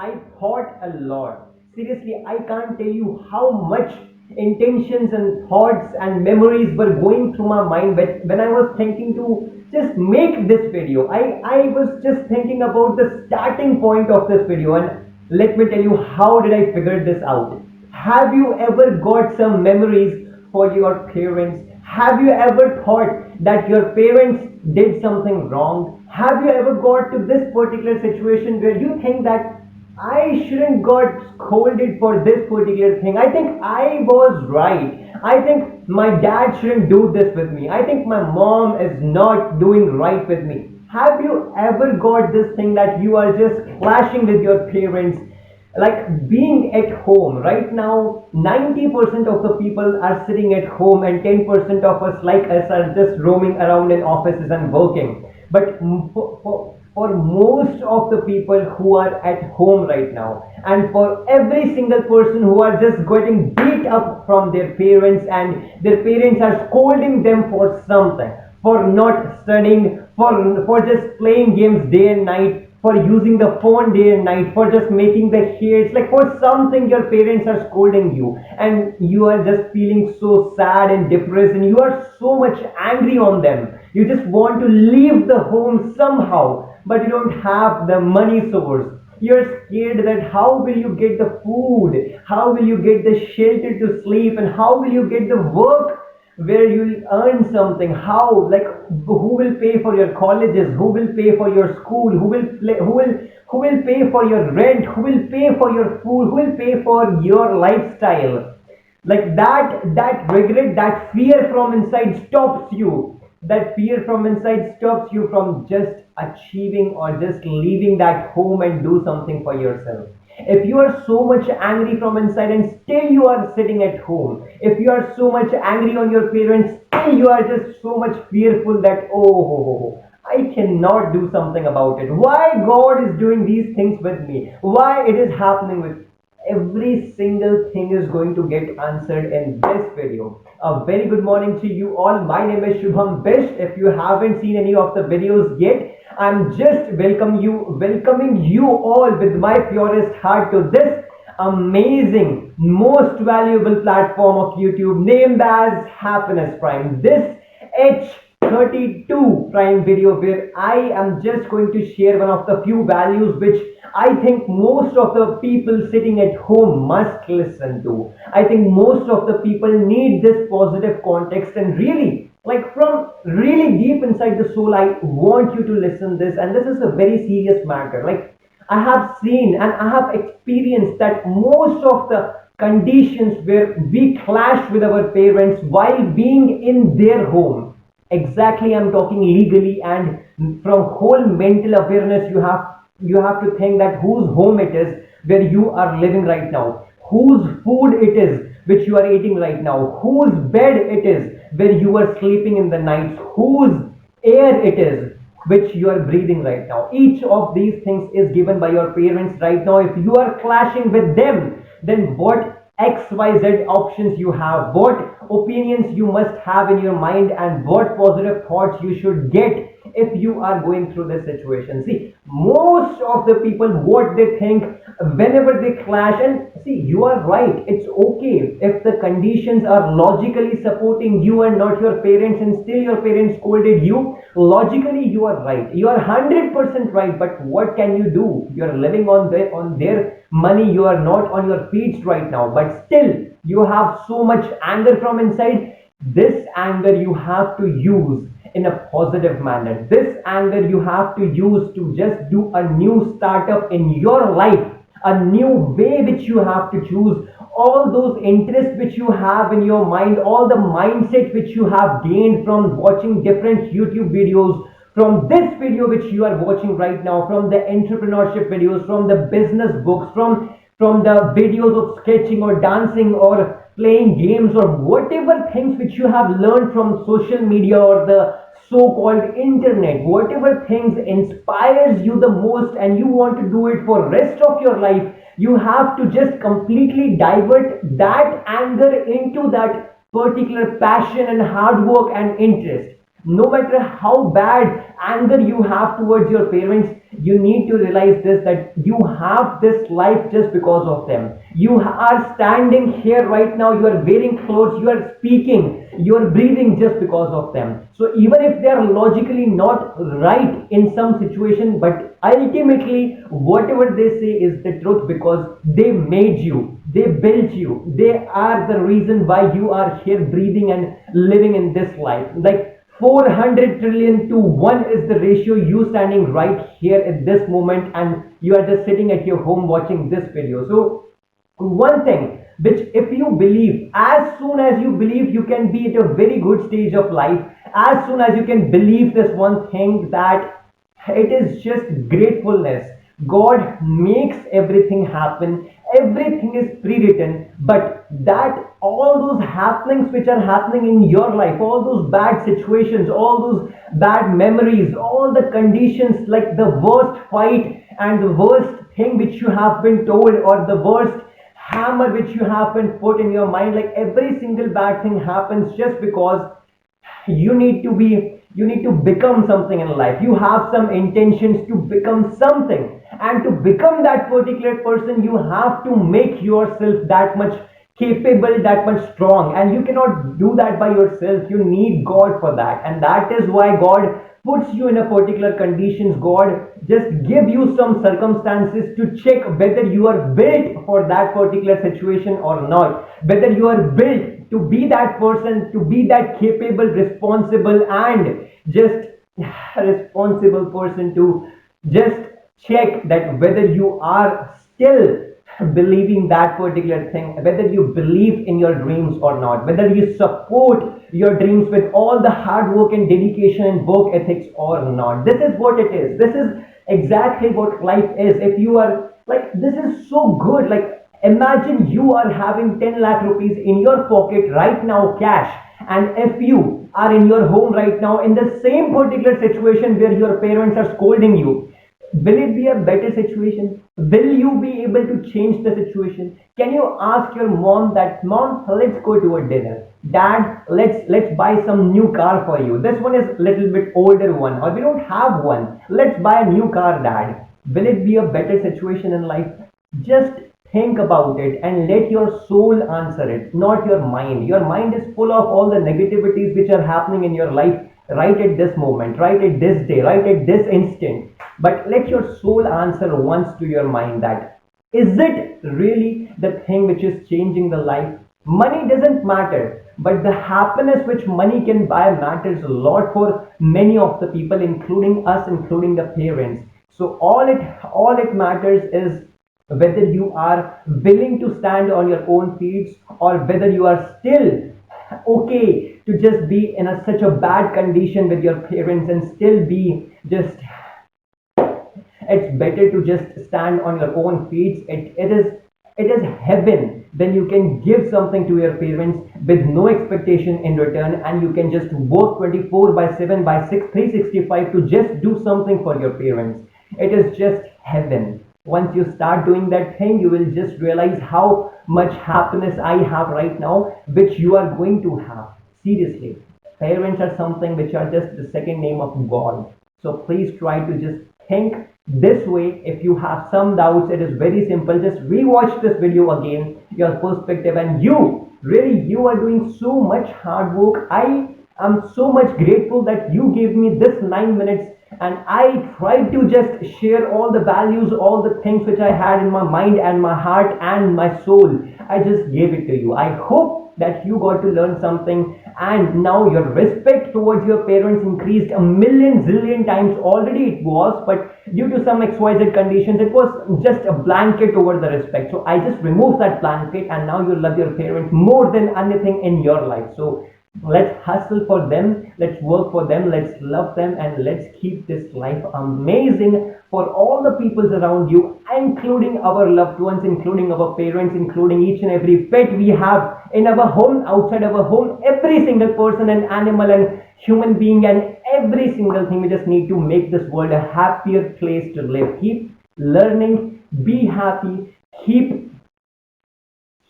I thought a lot. Seriously, I can't tell you how much intentions and thoughts and memories were going through my mind when I was thinking to just make this video. I was just thinking about the starting point of this video, and let me tell you how did I figure this out. Have you ever got some memories for your parents? Have you ever thought that your parents did something wrong? Have you ever got to this particular situation where you think that I shouldn't got scolded for this particular thing? I think I was right. I think my dad shouldn't do this with me. I think my mom is not doing right with me. Have you ever got this thing that you are just clashing with your parents, like being at home right now? 90% of the people are sitting at home, and 10% of us like us are just roaming around in offices and working. But for most of the people who are at home right now, and for every single person who are just getting beat up from their parents, and their parents are scolding them for something, for not studying, for just playing games day and night, for using the phone day and night, for just making the hits, like for something your parents are scolding you, and you are just feeling so sad and depressed, and you are so much angry on them. You just want to leave the home somehow, but you don't have the money source. You're scared that how will you get the food, how will you get the shelter to sleep, and how will you get the work where you will earn something. How, like, who will pay for your colleges, who will pay for your school, who will pay for your rent, who will pay for your food, who will pay for your lifestyle? Like that regret, that fear from inside stops you. That fear from inside stops you from just achieving or just leaving that home and do something for yourself. If you are so much angry from inside and still you are sitting at home, if you are so much angry on your parents, still you are just so much fearful that, oh, I cannot do something about it. Why God is doing these things with me? Why it is happening with? Every single thing is going to get answered in this video. A very good morning to you all. My name is Shubham Bish. If you haven't seen any of the videos yet, I'm just welcoming you all with my purest heart to this amazing, most valuable platform of YouTube named as Happiness Prime. This H32 Prime video, where I am just going to share one of the few values which I think most of the people sitting at home must listen to. I think most of the people need this positive context, and really, like from really deep inside the soul, I want you to listen this. And this is a very serious matter. Like, I have seen and I have experienced that most of the conditions where we clash with our parents while being in their home, exactly, I'm talking legally and from whole mental awareness, you have to think that whose home it is where you are living right now, whose food it is which you are eating right now, whose bed it is where you are sleeping in the nights, whose air it is which you are breathing right now. Each of these things is given by your parents right now. If you are clashing with them, then what XYZ options you have, what opinions you must have in your mind, and what positive thoughts you should get if you are going through this situation. See, most of the people, what they think whenever they clash, and see, you are right, it's okay if the conditions are logically supporting you and not your parents, and still your parents scolded you. Logically you are right, you are 100% right, but what can you do? You are living on their money, you are not on your feet right now, but still you have so much anger from inside. This anger you have to use in a positive manner. This anger you have to use to just do a new startup in your life, a new way which you have to choose. All those interests which you have in your mind, all the mindset which you have gained from watching different YouTube videos, from this video which you are watching right now, from the entrepreneurship videos, from the business books, from the videos of sketching or dancing or playing games, or whatever things which you have learned from social media or the so-called internet, whatever things inspires you the most and you want to do it for rest of your life, you have to just completely divert that anger into that particular passion and hard work and interest. No matter how bad anger you have towards your parents, You need to realize this, that you have this life just because of them. You are standing here right now, you are wearing clothes, you are speaking, you are breathing just because of them. So even if they are logically not right in some situation, but ultimately whatever they say is the truth, because they made you, they built you, they are the reason why you are here breathing and living in this life. Like 400 trillion to 1 is the ratio, you standing right here at this moment, and you are just sitting at your home watching this video. So one thing which, if you believe, as soon as you believe, you can be at a very good stage of life. As soon as you can believe this one thing, that it is just gratefulness. God makes everything happen, everything is pre-written, but that all those happenings which are happening in your life, all those bad situations, all those bad memories, all the conditions, like the worst fight and the worst thing which you have been told, or the worst hammer which you have been put in your mind, like every single bad thing happens just because you need to become something in life. You have some intentions to become something, and to become that particular person, you have to make yourself that much capable, that much strong, and you cannot do that by yourself. You need God for that, and that is why God puts you in a particular conditions. God just give you some circumstances to check whether you are built for that particular situation or not, whether you are built to be that person, to be that capable, responsible, and just responsible person, to just check that whether you are still believing that particular thing, whether you believe in your dreams or not, whether you support your dreams with all the hard work and dedication and work ethics or not. This is what it is. This is exactly what life is. If you are like, this is so good. Like, imagine you are having 10 lakh rupees in your pocket right now, cash, and if you are in your home right now in the same particular situation where your parents are scolding you, will it be a better situation? Will you be able to change the situation? Can you ask your mom that, mom, let's go to a dinner, dad, let's buy some new car for you, this one is little bit older one, or we don't have one, let's buy a new car, dad? Will it be a better situation in life? Just think about it and let your soul answer it, not your mind. Your mind is full of all the negativities which are happening in your life right at this moment, right at this day, right at this instant. But let your soul answer once to your mind, that is it really the thing which is changing the life? Money doesn't matter, but the happiness which money can buy matters a lot for many of the people, including us, including the parents. So all it matters is whether you are willing to stand on your own feet, or whether you are still okay to just be in such a bad condition with your parents and still be just, it's better to just stand on your own feet. It is heaven when you can give something to your parents with no expectation in return, and you can just work 24 by 7 by 6 365 to just do something for your parents. It is just heaven. Once you start doing that thing, you will just realize how much happiness I have right now, which you are going to have. Seriously, parents are something which are just the second name of God. So please try to just think this way. If you have some doubts, it is very simple. Just rewatch this video again, your perspective, and you are doing so much hard work. I am so much grateful that you gave me this 9 minutes, and I tried to just share all the values, all the things which I had in my mind and my heart and my soul. I just gave it to you. I hope that you got to learn something, and now your respect towards your parents increased a million zillion times. Already it was, but due to some XYZ conditions, it was just a blanket over the respect. So I just removed that blanket, and now you love your parents more than anything in your life. So let's hustle for them, let's work for them, let's love them, and let's keep this life amazing for all the peoples around you, including our loved ones, including our parents, including each and every pet we have in our home, outside our home, every single person and animal and human being, and every single thing. We just need to make this world a happier place to live. Keep learning, be happy, keep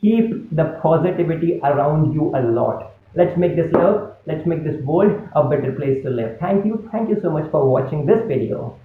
the positivity around you a lot. Let's make this love, let's make this world a better place to live. Thank you so much for watching this video.